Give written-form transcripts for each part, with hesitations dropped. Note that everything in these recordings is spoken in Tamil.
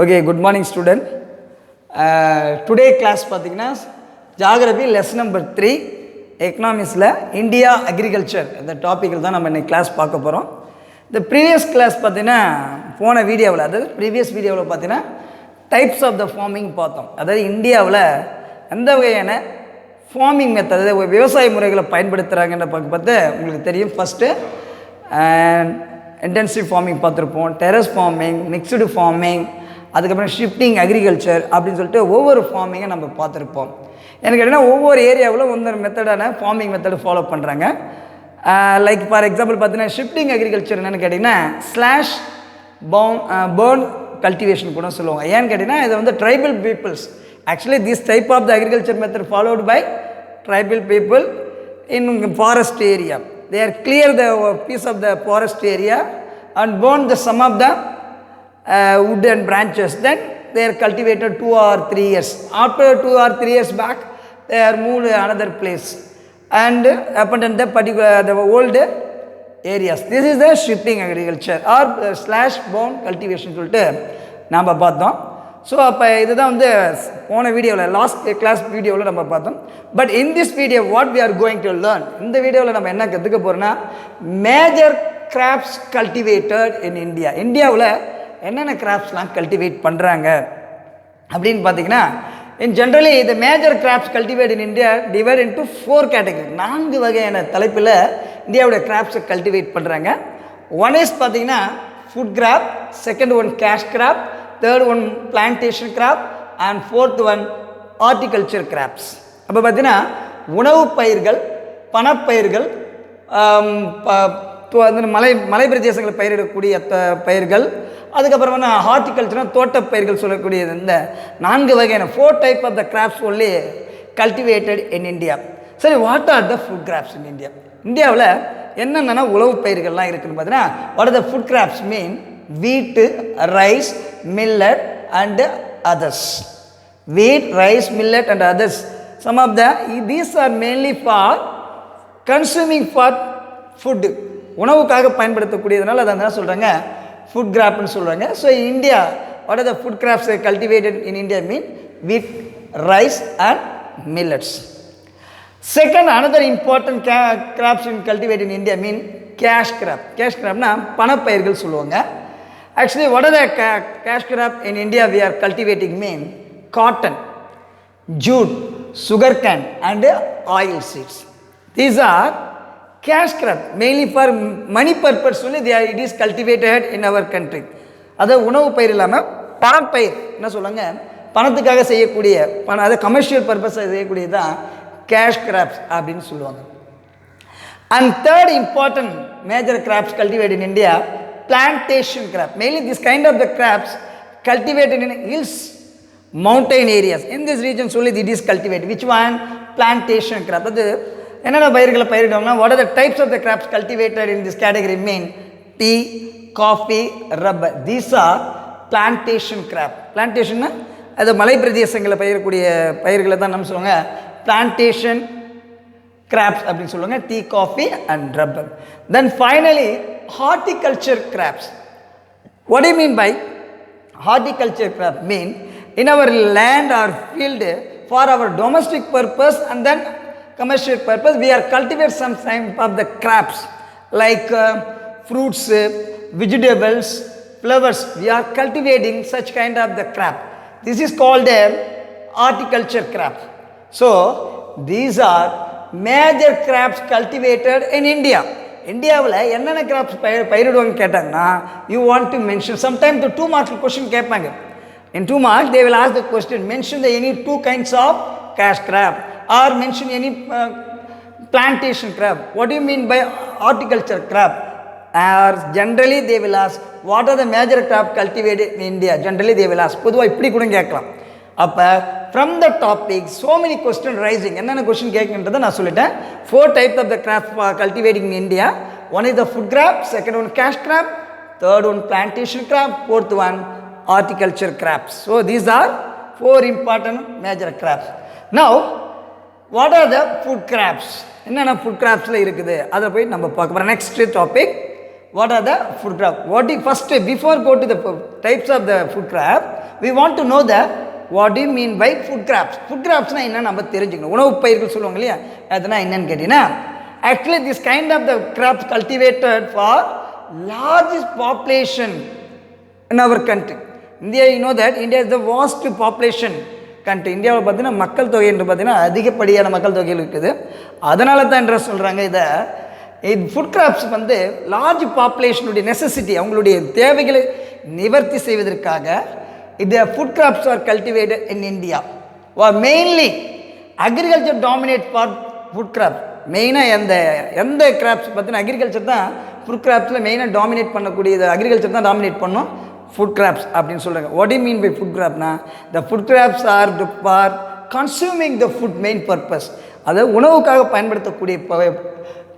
Okay, good morning student. Today class பார்த்தீங்கன்னா geography lesson number 3 economicsல India agriculture இந்த டாபிக்கில் தான் நம்ம இன்னைக்கு கிளாஸ் பார்க்க போகிறோம். இந்த ப்ரீவியஸ் கிளாஸ் பார்த்தீங்கன்னா போன வீடியோவில் அதாவது ப்ரீவியஸ் வீடியோவில் பார்த்தீங்கன்னா டைப்ஸ் ஆஃப் த ஃபார்மிங் பார்த்தோம். அதாவது இந்தியாவில் எந்த வகையான ஃபார்மிங் மெத்தட் அதாவது விவசாய முறைகளை பயன்படுத்துகிறாங்கன்ற பார்த்து உங்களுக்கு தெரியும். ஃபஸ்ட்டு இன்டென்சிவ் ஃபார்மிங் பார்த்துருப்போம், டெரஸ் ஃபார்மிங், மிக்ஸ்டு ஃபார்மிங், அதுக்கப்புறம் ஷிஃப்டிங் அக்ரிகல்ச்சர் அப்படின்னு சொல்லிட்டு ஒவ்வொரு ஃபார்மிங்கை நம்ம பார்த்துருப்போம். எனக்கு கேட்டிங்கன்னா ஒவ்வொரு ஏரியாவில் ஒவ்வொரு மெத்தடான ஃபார்மிங் மெத்தடு ஃபாலோ பண்ணுறாங்க. லைக் ஃபார் எக்ஸாம்பிள் பார்த்தீங்கன்னா ஷிஃப்டிங் அக்ரிகல்ச்சர் என்னென்னு கேட்டிங்கன்னா ஸ்லாஷ் பேர்ன் கல்டிவேஷன் கூட சொல்லுவாங்க. ஏன்னு கேட்டிங்கன்னா இது வந்து tribal peoples actually this type of the agriculture method followed by tribal people in forest area. They are clear the piece of the forest area and burn the some of the wood and branches. Then they are cultivated 2 or 3 years. After 2 or 3 years back, they are moved to another place and abandon the particular the old areas. This is the shifting agriculture or slash burn cultivation சொல்லிட்டு நாம் பார்த்தோம். ஸோ அப்போ இதுதான் வந்து போன வீடியோவில் லாஸ்ட் கிளாஸ் வீடியோவில் நம்ம பார்த்தோம். But in this video what we are going to learn, இந்த வீடியோவில் நம்ம என்ன கற்றுக்க போகிறோம்னா major crops cultivated in India. இந்தியாவில் என்னென்ன கிராப்ஸ்லாம் கல்டிவேட் பண்ணுறாங்க அப்படின்னு பார்த்தீங்கன்னா இன் ஜென்ரலி இந்த major crops cultivate in India divide into 4 category. 4 வகையான தலைப்பில் இந்தியாவுடைய கிராப்ஸை கல்டிவேட் பண்ணுறாங்க. ஒன் இஸ் பார்த்தீங்கன்னா food crop, second one cash crop, third one plantation crop and fourth one horticulture crops. அப்போ பார்த்தீங்கன்னா உணவு பயிர்கள், பணப்பயிர்கள், மலை பிரதேசங்களில் பயிரிடக்கூடிய பயிர்கள், அதுக்கப்புறமா ஹார்டிகல்ச்சர்னால் தோட்டப்பயிர்கள் சொல்லக்கூடிய இந்த 4 வகையான 4 type of the crops only cultivated in India. சரி, what are the food crops in India? இந்தியாவில் என்னென்னா உணவு பயிர்கள்லாம் இருக்குதுன்னு பார்த்தீங்கன்னா what are the food crops mean wheat, rice, millet and others. Wheat, rice, millet and others. Some of these are mainly for consuming for food. உணவுக்காக பயன்படுத்தக்கூடியதுனால அதை என்ன சொல்கிறாங்க ஃபுட் கிராப்னு சொல்கிறாங்க. So India what are the food graphs cultivated in India mean wheat, rice and millets. Second, another important crops in cultivated in India mean cash crop. Cash crop-na பணப்பயிர்கள் சொல்லுவாங்க. Actually, what are the cash crop in India we are cultivating mean cotton, jute, sugarcane and oil seeds. These are cash crop mainly for money purpose only it is cultivated in our country. அது உணவு பயிர் இல்லாமல் பணப்பயிர் என்ன சொல்லுவாங்க பணத்துக்காக செய்யக்கூடிய அது கமர்ஷியல் பர்பஸ் செய்யக்கூடியது தான் கேஷ் கிராப்ஸ் அப்படின்னு சொல்லுவாங்க. And third important major crops cultivated in India plantation crop. Mainly this kind of the crops cultivated in hills, mountain areas. In this region only it is cultivated. Which one? Plantation crop. அது என்னென்ன பயிர்களை பயிரிடுவாங்கன்னா what are the types of the crops cultivated in this category mean tea, coffee, rubber. These are plantation crop. Plantation அது மலை பிரதேசங்களில் பயிரக்கூடிய பயிர்களை தான் நம்ம சொல்லுவாங்க plantation crops அப்படின்னு சொல்லுவாங்க, tea, coffee and rubber. Then finally horticulture crops. What you mean by horticulture crop mean in our land or field for our domestic purpose and then commercial purpose we are cultivate some type of the crops like fruits, vegetables, flowers. We are cultivating such kind of the crop. This is called a horticulture crop. So these are major crops cultivated in India. இந்தியாவில் என்னென்ன கிராப்ஸ் பயிரிடுவாங்க கேட்டாங்கன்னா you want to mention sometime the 2 marks question கேட்பாங்க. In 2 marks they will ask the question mention the any 2 kinds of cash crop or mention any plantation crop. What you mean by horticulture crop? Or generally they will ask what are the major crop cultivated in India. Generally they will ask. பொதுவாக இப்படி கூட கேட்கலாம். அப்போ from the topic so many question rising. என்னென்ன கொஸ்டின் கேட்குன்றதை நான் சொல்லிட்டேன். 4 types of the crop cultivating in India. One is the food crop, second one cash crop, third one plantation crop, fourth one horticulture crops. So these are 4 important major crops. Now what are the food crops? என்னென்ன ஃபுட் கிராப்ஸில் இருக்குது அதை போய் நம்ம பார்க்க போகிறோம். Next topic what are the food crop? What do you, first, before go to the types of the food crop, we want to know the what do you mean by food crops? Food crops na enna நம்ம தெரிஞ்சுக்கணும். உணவு பயிர்கள் சொல்லுவாங்க இல்லையா, அதுனா என்னன்னு கேட்டீங்கன்னா, actually this kind of the crops cultivated for largest population in our country. India, you know that India is the vast population country. இந்தியாவில் பார்த்தீங்கன்னா மக்கள் தொகை என்று பார்த்தீங்கன்னா அதிகப்படியான மக்கள் தொகையில் இருக்குது. அதனால தான் என்று சொல்கிறாங்க இதை ஃபுட் கிராப்ஸ் வந்து லார்ஜ் பாப்புலேஷனுடைய நெசசிட்டி, அவங்களுடைய தேவைகளை நிவர்த்தி செய்வதற்காக இந்த food crops are cultivated in India. Are mainly agriculture dominate for food crops. மெயினாக எந்த கிராப்ஸ் பார்த்தீங்கன்னா அக்ரிகல்ச்சர் தான் ஃபுட் கிராப்ஸில் மெயினாக டாமினேட் பண்ணக்கூடியது, அக்ரிகல்ச்சர் தான் டாமினேட் பண்ணும் ஃபுட் கிராப்ஸ் அப்படின்னு சொல்கிறாங்க. What you mean by food கிராப்னா, the food crops are for consuming the food main purpose. அதை உணவுக்காக பயன்படுத்தக்கூடிய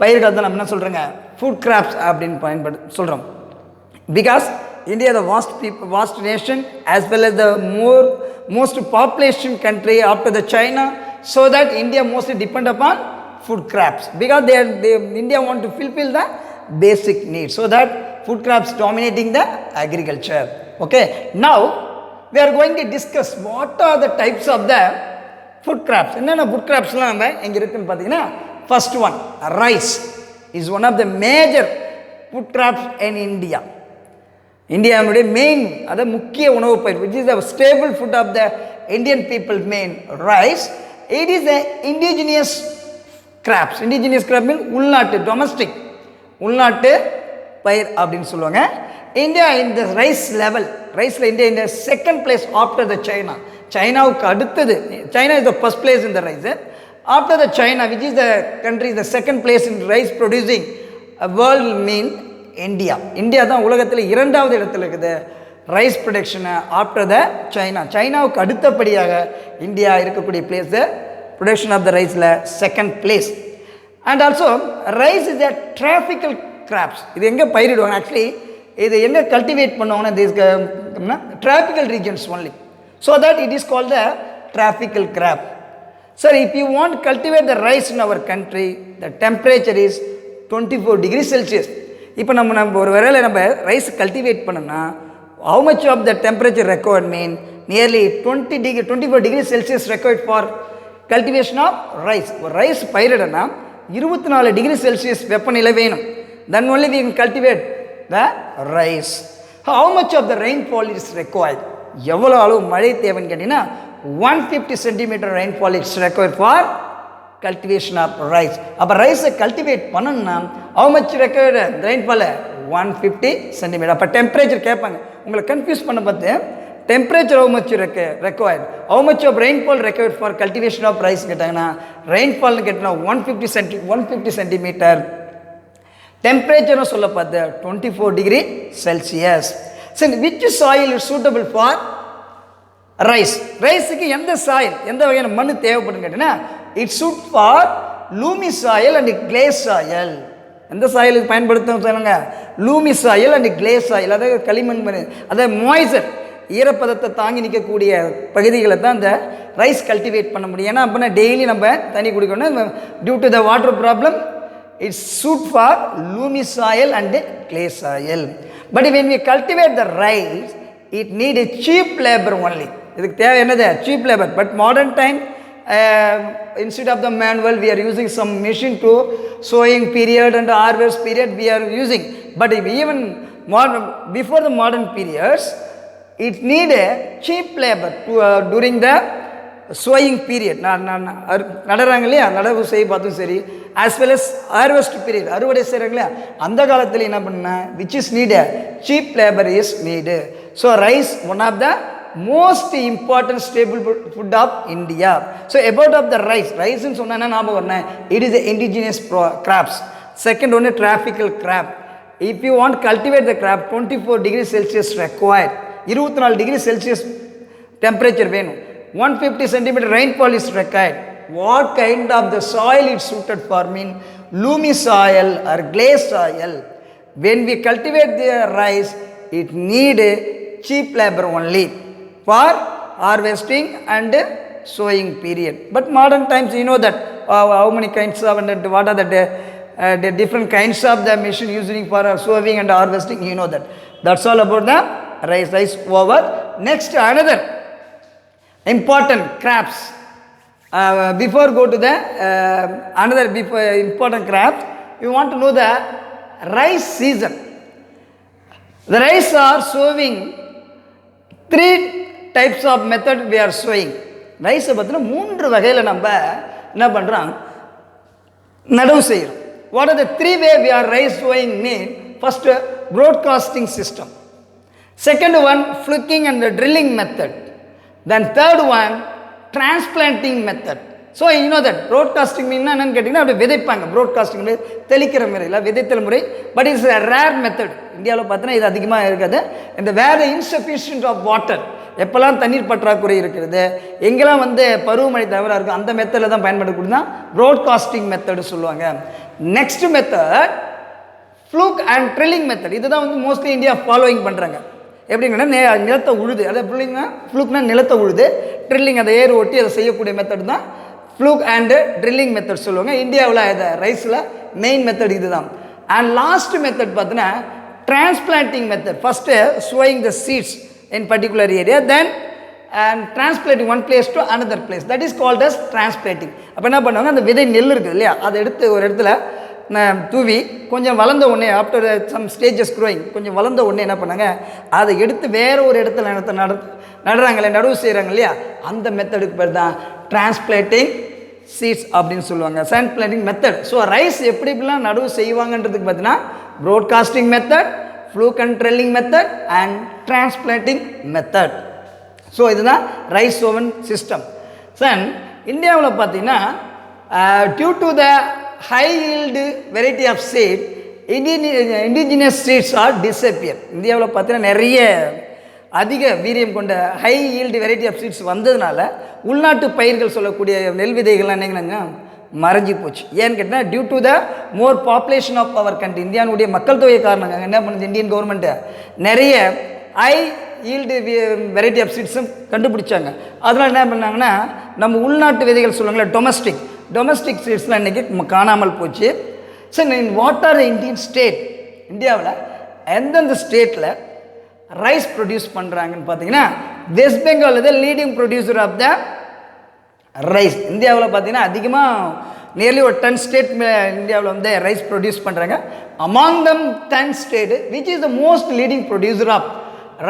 பயிர்கள் தான் நம்ம என்ன சொல்கிறோங்க, ஃபுட் கிராப்ஸ் அப்படின்னு சொல்கிறோம். Because India is the vast nation as well as the most population country after the China, so that India mostly depend upon food crops because India want to fulfill the basic needs, so that food crops dominating the agriculture. Okay, now we are going to discuss what are the types of the food crops. Enna food crops la நம்ம எங்க இருக்குன்னு பாத்தீங்கன்னா, first one, rice is one of the major food crops in India. இந்தியாவுடைய மெயின், அதாவது முக்கிய உணவு பயிர், which is the staple food of the Indian people, main rice. It is a indigenous crops. Indigenous crop means உள்நாட்டு, டொமஸ்டிக், உள்நாட்டு பயிர் அப்படின்னு சொல்லுவாங்க. இந்தியா இந்த ரைஸ் லெவல், ரைஸில் இந்தியா இந்த second place after the China. சைனாவுக்கு அடுத்தது, China is the first place in the rice. After the China which is the country the second place in rice producing world mean India. India தான் உலகத்தில் 2வது இடத்துல இருக்குது ரைஸ் ப்ரொடக்ஷனை ஆஃப்டர் த சைனா. சைனாவுக்கு அடுத்தபடியாக இந்தியா இருக்கக்கூடிய place the production of the ரைஸில் second place. And also rice is a tropical crops. இது எங்கே பயிரிடுவாங்க, ஆக்சுவலி இது எங்கே கல்டிவேட் பண்ணுவாங்கன்னா, this tropical regions only, so that it is called the tropical crop. Sir, if you want cultivate the rice in our country, the temperature is 24 degrees Celsius. இப்போ நம்ம ஒரு வேளையில் நம்ம ரைஸ் கல்டிவேட் பண்ணோம்னா, how much of the temperature required mean nearly 24 degrees Celsius required for cultivation of rice. ஒரு ரைஸ் பயிரிடனா 24 டிகிரி செல்சியஸ் வெப்பநிலை வேணும். then only we can cultivate the rice. how much of the rainfall is required? எவ்வளோ அளவு மழை தேவைன்னு கேட்டிங்கன்னா 150 centimeter rainfall is required for cultivation of rice. அப்போ ரைஸை கல்டிவேட் பண்ணணும்னா how much required rainfall? 150 centimeter. அப்போ டெம்பரேச்சர் கேட்பாங்க, உங்களை கன்ஃபியூஸ் பண்ண பார்த்து temperature how much required, how much of rainfall required for cultivation of rice கேட்டாங்கன்னா, ரெயின்ஃபால்னு கேட்டாங்கன்னா 150 centimeter. டெம்பரேச்சரும் சொல்ல பார்த்து 24 degree Celsius. சரி, which soil is suitable for rice? ரைஸுக்கு எந்த சாயில், எந்த வகையான மண் தேவைப்படுன்னு கேட்டீங்கன்னா, it's suit for loamy soil and clays soil. எந்த சாயிலுக்கு பயன்படுத்தும் சொன்னாங்க, loamy soil and clays soil. அதாவது களிமண், அதாவது மாய்ச்சர், ஈரப்பதத்தை தாங்கி நிற்கக்கூடிய பகுதிகளை தான் இந்த ரைஸ் கல்டிவேட் பண்ண முடியும். ஏன்னா அப்படின்னா டெய்லி நம்ம தண்ணி குடிக்கணும். Due to the water problem it's suit for loamy soil and clay soil. But when we cultivate the rice it need a cheap labour only. இதுக்கு தேவை என்னது, cheap labour. But modern time instead of the manual we are using some machine to sowing period and harvest period we are using. But if even before the modern periods it need a cheap labor to during the sowing period. நடறாங்க இல்லையா, நடவு செய்ய பார்த்தும் சரி, as well as harvest period, அறுவடை செய்கிறாங்க இல்லையா, அந்த காலத்தில் என்ன பண்ண, which is needed, cheap labor is needed. So rice one of the most important staple food of India. So about of the rice ன்னு சொன்னா ஞாபகம் வரணும், it is a indigenous crops. Second one, a tropical crop. If you want cultivate the crop, 24 degrees Celsius required. 24 degrees Celsius temperature வேணும். 150 centimeter rainfall is required. What kind of the soil is suited for mean loamy soil or glaze soil. When we cultivate the rice it need a cheap labor only for harvesting and sowing period. But modern times you know that how many kinds of and what are the the different kinds of the machine using for sowing and harvesting, you know that. That's all about the rice over. Next, another important crops. Before go to the another important crops, you want to know the rice season. The rice are sowing 3 types of method we are sowing. ரைஸை பார்த்தீங்கன்னா 3 வகையில் நம்ம என்ன பண்ணுறோம், நடவு செய்கிறோம். What are the 3 way we are rice sowing mean? First, broadcasting system. Second one, fluking and drilling method. Then third one, transplanting method. So you know that broadcasting மீன் என்னன்னு கேட்டிங்கன்னா அப்படி விதைப்பாங்க. broadcasting தெளிக்கிற முறை இல்லை, விதைத்தல் முறை. But it's a rare method. இந்தியாவில் பார்த்தீங்கன்னா இது அதிகமாக இருக்காது. இந்த வேற இன்சஃபிஷியன்ட் ஆஃப் வாட்டர், எப்போல்லாம் தண்ணீர் பற்றாக்குறை இருக்கிறது, எங்கெல்லாம் பருவமழை தவறாக இருக்குது, அந்த மெத்தடில் தான் பயன்படுத்தக்கூடிய தான் ப்ராட்காஸ்டிங் மெத்தடு சொல்லுவாங்க. Next method ஃப்ளூக் and drilling method. இது தான் மோஸ்ட்லி இந்தியா ஃபாலோயிங் பண்ணுறாங்க. எப்படின்னா நிலத்தை உழுது, அதை ஃப்ளூக்னா நிலத்தை உழுது, ட்ரில்லிங் அதை ஏறு ஒட்டி அதை செய்யக்கூடிய மெத்தட் தான் ஃப்ளூக் அண்டு ட்ரில்லிங் மெத்தட் சொல்லுவாங்க. இந்தியாவில் இதை ரைஸில் மெயின் மெத்தட் இது தான். அண்ட் லாஸ்ட் மெத்தட் பார்த்தீங்கன்னா transplanting method. First sowing the seeds in particular area, then and transplanting one place to another place, that is called as transplanting. அப்போ என்ன பண்ணுவாங்க, அந்த விதை நெல் இருக்குது இல்லையா, அதை எடுத்து ஒரு இடத்துல தூவி கொஞ்சம் வளர்ந்த உடனே ஆஃப்டர் சம் ஸ்டேஜஸ் க்ரோயிங் கொஞ்சம் வளர்ந்த உடனே என்ன பண்ணாங்க, அதை எடுத்து வேறு ஒரு இடத்துல நடுறாங்களே, நடவு செய்கிறாங்க இல்லையா, அந்த மெத்தடுக்கு பேர் தான் டிரான்ஸ்பிளான்டிங் சீட்ஸ் அப்படின்னு சொல்லுவாங்க, டிரான்ஸ்பிளான்டிங் மெத்தட். ஸோ ரைஸ் எப்படி இப்படிலாம் நடவு செய்வாங்கன்றதுக்கு பார்த்தீங்கன்னா broadcasting method, fluke and drilling method and transplanting method. So இதுதான் ரைஸ் ஓவன் சிஸ்டம். தென் இந்தியாவில் பார்த்தீங்கன்னா due to the high yield variety of seed, indigenous seeds are disappear. இந்தியாவில் பார்த்தீங்கன்னா நிறைய அதிக வீரியம் கொண்ட high yield variety of seeds வந்ததுனால உள்நாட்டு பயிர்கள் சொல்லக்கூடிய நெல் விதைகள்லாம் என்னங்க மறைஞ்சி போச்சு. ஏன்னு கேட்டால் due to the more population of our country, இந்தியாவுடைய மக்கள் தொகை காரணங்க என்ன பண்ணுது, இந்தியன் கவர்மெண்ட்டு நிறைய ஹை ஈல்டு வெரைட்டி ஆஃப் சீட்ஸும் கண்டுபிடிச்சாங்க. அதனால் என்ன பண்ணாங்கன்னா நம்ம உள்நாட்டு விதைகள் சொல்லுவாங்களே டொமஸ்டிக் சீட்ஸ்லாம் இன்றைக்கி காணாமல் போச்சு. சரி, what are the Indian state, இந்தியாவில் எந்தெந்த ஸ்டேட்டில் ரைஸ் ப்ரொடியூஸ் பண்ணுறாங்கன்னு பார்த்தீங்கன்னா West Bengal is the leading producer of the rice. இந்தியாவில் பார்த்தீங்கன்னா அதிகமாக நியர்லி ஒரு 10 ஸ்டேட் இந்தியாவில் ரைஸ் ப்ரொடியூஸ் பண்ணுறாங்க. Among them 10 state which is the most leading producer of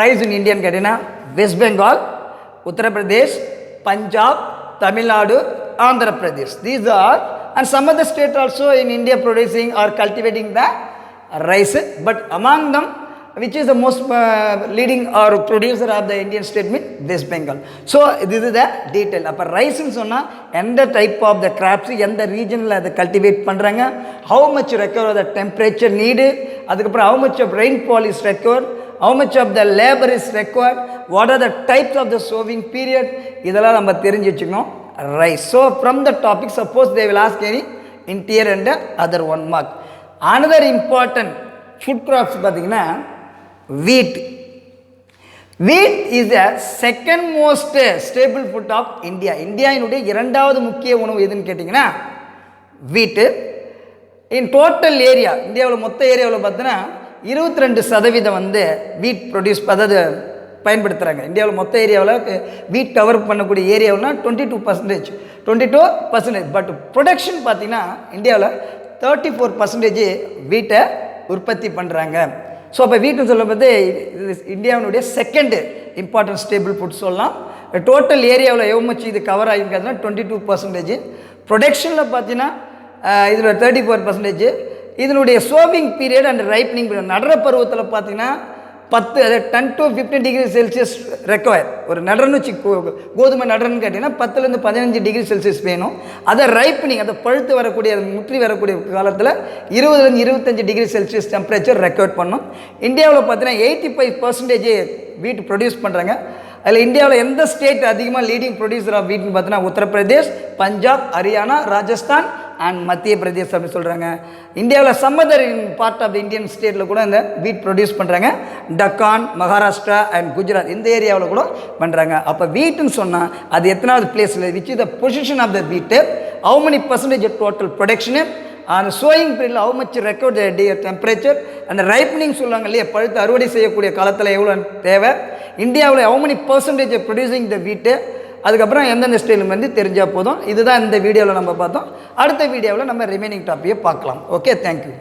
rice in இந்தியான்னு கேட்டிங்கன்னா West Bengal, Uttar Pradesh, Punjab, Tamil Nadu, Andhra Pradesh. These are and some of the state also in India producing R cultivating the rise. But among them which is the most leading or producer of the Indian state mean West Bengal. So this is the detail. அப்போ ரைஸ்ன்னு சொன்னால் எந்த டைப் ஆஃப் த கிராப்ஸ் எந்த ரீஜனில் அதை கல்டிவேட் பண்ணுறாங்க, how much require the temperature need, அதுக்கப்புறம் how much of rainfall is required, how much of the labour is required, what are the types of the sowing period, இதெல்லாம் நம்ம தெரிஞ்சு வச்சுக்கணும் rice. So from the topic suppose they will ask any interior and other 1 mark. Another important food crops பார்த்தீங்கன்னா wheat. Wheat is the second most staple food of India. இந்தியாவினுடைய 2வது முக்கிய உணவு எதுன்னு கேட்டிங்கன்னா wheat. இன் டோட்டல் ஏரியா, இந்தியாவில் மொத்த ஏரியாவில் பார்த்தீங்கன்னா 22% wheat ப்ரொடியூஸ், அதாவது பயன்படுத்துகிறாங்க. இந்தியாவில் மொத்த ஏரியாவில் வீட் கவர் பண்ணக்கூடிய ஏரியாவுனா 22%. பட் ப்ரொடக்ஷன் பார்த்தீங்கன்னா இந்தியாவில் 34% வீட்டை உற்பத்தி பண்ணுறாங்க. ஸோ அப்போ வீட்டுன்னு சொல்லும்போது இந்தியாவினுடைய செகண்ட் இம்பார்ட்டன்ட் ஸ்டேபிள் ஃபுட் சொல்லலாம். டோட்டல் ஏரியாவில் எவ்வளோ மச்சு இது கவர் ஆகிருக்காதுன்னா 22%. ப்ரொடக்ஷனில் பார்த்தீங்கன்னா இதில் 34%. இதனுடைய sowing period and ripening period, நடுற பருவத்தில் பார்த்தீங்கன்னா 10 to 15 டிகிரி செல்சியஸ் ரெக்வயர். ஒரு நடன்னு வச்சு கோதுமை நடன்னு கேட்டிங்கன்னா 10 to 15 டிகிரி செல்சியஸ் வேணும். அதை ரைப்பனிங், அதை பழுத்து வரக்கூடிய முற்றி வரக்கூடிய காலத்தில் 20 to 25 degree Celsius temperature require பண்ணும். இந்தியாவில் பார்த்தீங்கன்னா 85% வீட் ப்ரொடியூஸ் பண்ணுறாங்க. அதில் இந்தியாவில் எந்த ஸ்டேட் அதிகமாக லீடிங் ப்ரொடியூசர் ஆஃப் வீட்னு பார்த்தீங்கன்னா உத்தரப்பிரதேஷ், பஞ்சாப், ஹரியானா, ராஜஸ்தான் அண்ட் மத்திய பிரதேஷ் அப்படின்னு சொல்கிறாங்க. இந்தியாவில் some other part of the Indian ஸ்டேட்டில் கூட இந்த வீட் ப்ரொடியூஸ் பண்ணுறாங்க. டக்கான், மகாராஷ்டிரா அண்ட் குஜராத் இந்த ஏரியாவில் கூட பண்ணுறாங்க. அப்போ வீட்டுன்னு சொன்னால் அது எத்தனாவது பிளேஸில், which is the position of the wheat, how many percentage total production அந்த சோயிங் பீரியடில் ஹவு மச் ரெக்கார்ட் டெம்பரேச்சர், அந்த ரைப்பனிங் சொல்லுவாங்க இல்லையா, பழுத்து அறுவடை செய்யக்கூடிய காலத்தில் எவ்வளோ தேவை, இந்தியாவில் how many percentage producing the wheat, அதுக்கப்புறம் எந்தெந்த ஸ்டைலும் வந்து தெரிஞ்சால் போதும். இதுதான் இந்த வீடியோவில் நம்ம பார்த்தோம். அடுத்த வீடியோவில் நம்ம ரிமைனிங் டாப்பிக்கை பார்க்கலாம். Okay, thank you.